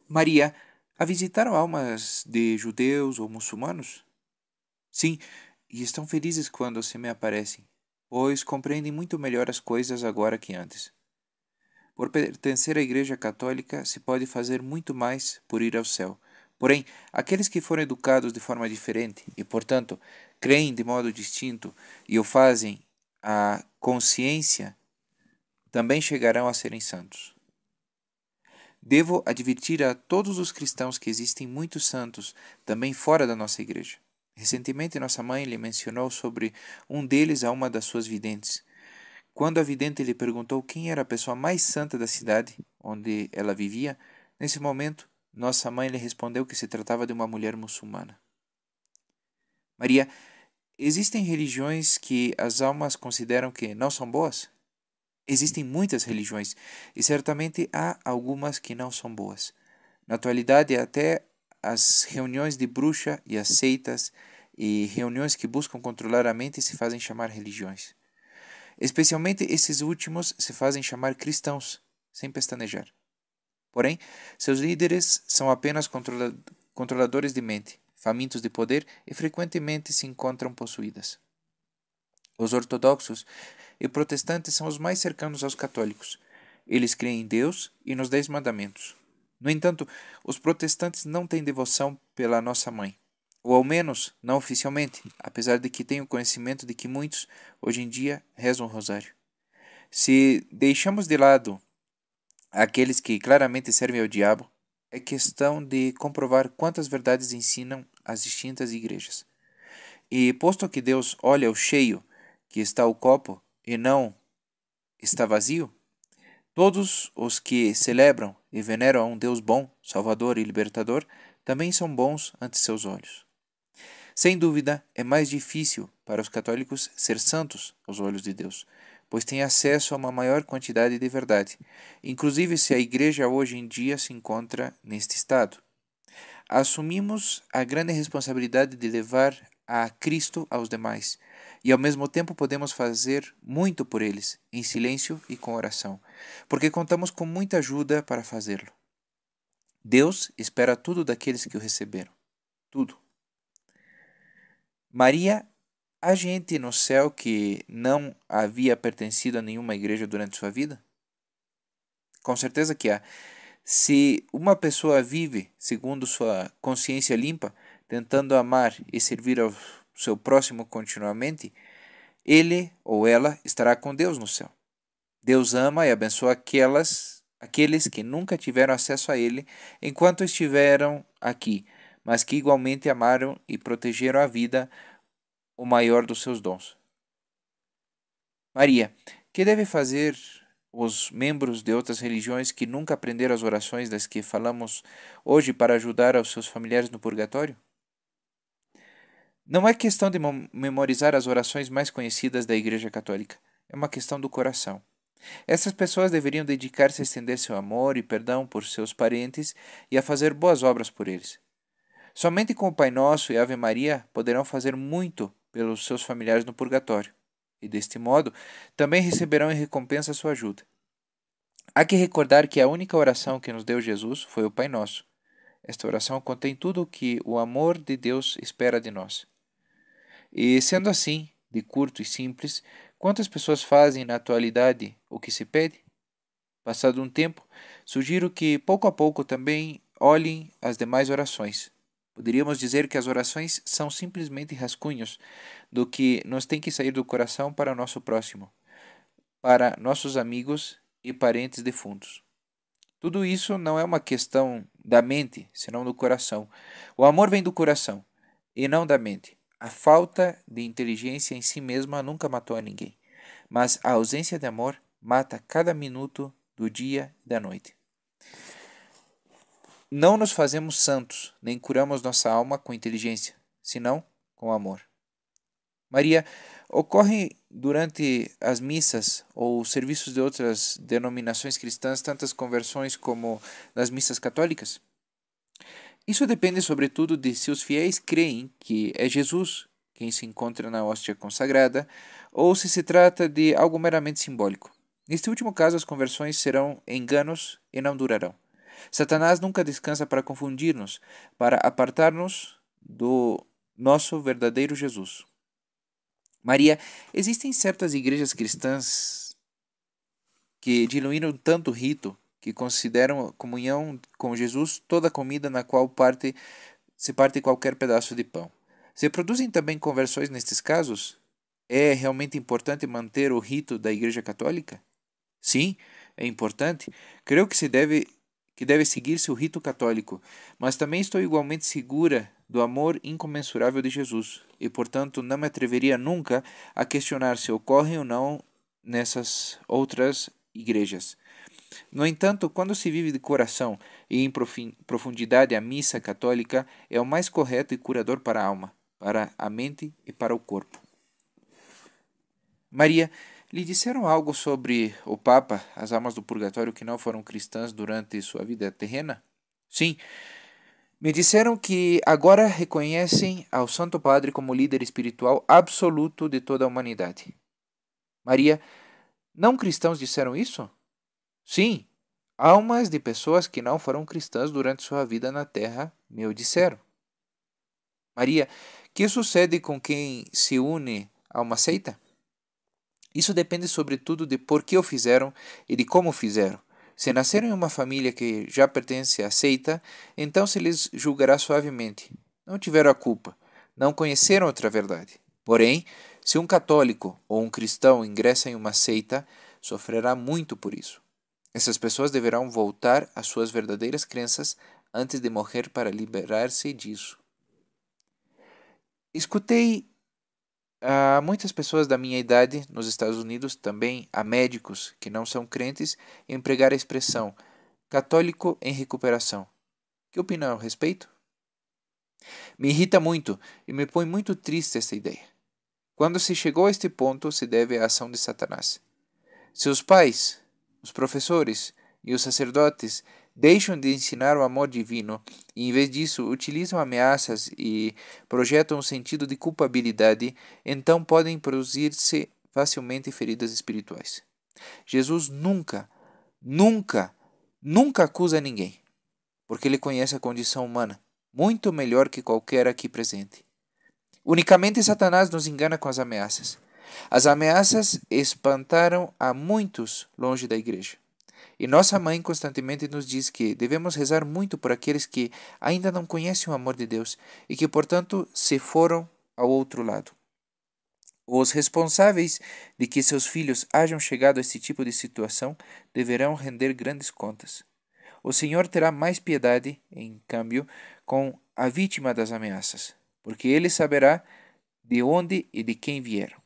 Maria, a visitaram almas de judeus ou muçulmanos? Sim, e estão felizes quando se me aparecem, pois compreendem muito melhor as coisas agora que antes. Por pertencer à Igreja Católica, se pode fazer muito mais por ir ao céu. Porém, aqueles que foram educados de forma diferente e, portanto, creem de modo distinto e o fazem à consciência, também chegarão a serem santos. Devo advertir a todos os cristãos que existem muitos santos também fora da nossa igreja. Recentemente, nossa mãe lhe mencionou sobre um deles a uma das suas videntes. Quando a vidente lhe perguntou quem era a pessoa mais santa da cidade onde ela vivia, nesse momento, nossa mãe lhe respondeu que se tratava de uma mulher muçulmana. Maria, existem religiões que as almas consideram que não são boas? Existem muitas religiões e certamente há algumas que não são boas. Na atualidade, até as reuniões de bruxa e as seitas e reuniões que buscam controlar a mente se fazem chamar religiões. Especialmente esses últimos se fazem chamar cristãos, sem pestanejar. Porém, seus líderes são apenas controladores de mente, famintos de poder e frequentemente se encontram possuídas. Os ortodoxos e protestantes são os mais cercanos aos católicos. Eles creem em Deus e nos 10 mandamentos. No entanto, os protestantes não têm devoção pela nossa mãe, ou ao menos não oficialmente, apesar de que tenho conhecimento de que muitos, hoje em dia, rezam o rosário. Se deixamos de lado aqueles que claramente servem ao diabo, é questão de comprovar quantas verdades ensinam as distintas igrejas. E posto que Deus olha o cheio que está o copo e não está vazio, todos os que celebram e veneram a um Deus bom, Salvador e Libertador, também são bons ante seus olhos. Sem dúvida, é mais difícil para os católicos ser santos aos olhos de Deus, pois têm acesso a uma maior quantidade de verdade, inclusive se a Igreja hoje em dia se encontra neste estado. Assumimos a grande responsabilidade de levar a Cristo aos demais, e ao mesmo tempo podemos fazer muito por eles, em silêncio e com oração, porque contamos com muita ajuda para fazê-lo. Deus espera tudo daqueles que o receberam. Tudo. Maria, há gente no céu que não havia pertencido a nenhuma igreja durante sua vida? Com certeza que há. Se uma pessoa vive segundo sua consciência limpa, tentando amar e servir ao seu próximo continuamente, ele ou ela estará com Deus no céu. Deus ama e abençoa aqueles que nunca tiveram acesso a Ele enquanto estiveram aqui, mas que igualmente amaram e protegeram a vida, o maior dos seus dons. Maria, que deve fazer os membros de outras religiões que nunca aprenderam as orações das que falamos hoje para ajudar aos seus familiares no purgatório? Não é questão de memorizar as orações mais conhecidas da Igreja Católica. É uma questão do coração. Essas pessoas deveriam dedicar-se a estender seu amor e perdão por seus parentes e a fazer boas obras por eles. Somente com o Pai Nosso e Ave Maria poderão fazer muito pelos seus familiares no purgatório, e deste modo também receberão em recompensa sua ajuda. Há que recordar que a única oração que nos deu Jesus foi o Pai Nosso. Esta oração contém tudo o que o amor de Deus espera de nós. E sendo assim, de curto e simples, quantas pessoas fazem na atualidade o que se pede? Passado um tempo, sugiro que pouco a pouco também olhem as demais orações. Poderíamos dizer que as orações são simplesmente rascunhos do que nos tem que sair do coração para o nosso próximo, para nossos amigos e parentes defuntos. Tudo isso não é uma questão da mente, senão do coração. O amor vem do coração e não da mente. A falta de inteligência em si mesma nunca matou a ninguém, mas a ausência de amor mata cada minuto do dia e da noite. Não nos fazemos santos, nem curamos nossa alma com inteligência, senão com amor. Maria, ocorre durante as missas ou serviços de outras denominações cristãs tantas conversões como nas missas católicas? Isso depende sobretudo de se os fiéis creem que é Jesus quem se encontra na hóstia consagrada ou se trata de algo meramente simbólico. Neste último caso, as conversões serão enganos e não durarão. Satanás nunca descansa para confundir-nos, para apartar-nos do nosso verdadeiro Jesus. Maria, existem certas igrejas cristãs que diluíram tanto o rito que consideram comunhão com Jesus toda a comida na qual se parte qualquer pedaço de pão. Se produzem também conversões nestes casos? É realmente importante manter o rito da Igreja Católica? Sim, é importante. Creio que deve seguir-se o rito católico, mas também estou igualmente segura do amor incomensurável de Jesus e, portanto, não me atreveria nunca a questionar se ocorre ou não nessas outras igrejas. No entanto, quando se vive de coração e em profundidade a missa católica é o mais correto e curador para a alma, para a mente e para o corpo. Maria, lhe disseram algo sobre o Papa, as almas do purgatório que não foram cristãs durante sua vida terrena? Sim, me disseram que agora reconhecem ao Santo Padre como líder espiritual absoluto de toda a humanidade. Maria, não cristãos disseram isso? Sim, almas de pessoas que não foram cristãs durante sua vida na terra me o disseram. Maria, que sucede com quem se une a uma seita? Isso depende sobretudo de por que o fizeram e de como o fizeram. Se nasceram em uma família que já pertence à seita, então se lhes julgará suavemente. Não tiveram a culpa, não conheceram outra verdade. Porém, se um católico ou um cristão ingressa em uma seita, sofrerá muito por isso. Essas pessoas deverão voltar às suas verdadeiras crenças antes de morrer para liberar-se disso. Escutei há muitas pessoas da minha idade nos Estados Unidos, também há médicos que não são crentes, empregar a expressão católico em recuperação. Que opinião a respeito? Me irrita muito e me põe muito triste esta ideia. Quando se chegou a este ponto, se deve à ação de Satanás. Seus pais, os professores e os sacerdotes deixam de ensinar o amor divino e, em vez disso, utilizam ameaças e projetam um sentido de culpabilidade, então podem produzir-se facilmente feridas espirituais. Jesus nunca, nunca acusa ninguém, porque ele conhece a condição humana muito melhor que qualquer aqui presente. Unicamente Satanás nos engana com as ameaças. As ameaças espantaram a muitos longe da igreja. E nossa mãe constantemente nos diz que devemos rezar muito por aqueles que ainda não conhecem o amor de Deus e que, portanto, se foram ao outro lado. Os responsáveis de que seus filhos hajam chegado a este tipo de situação deverão render grandes contas. O Senhor terá mais piedade, em câmbio, com a vítima das ameaças, porque ele saberá de onde e de quem vieram.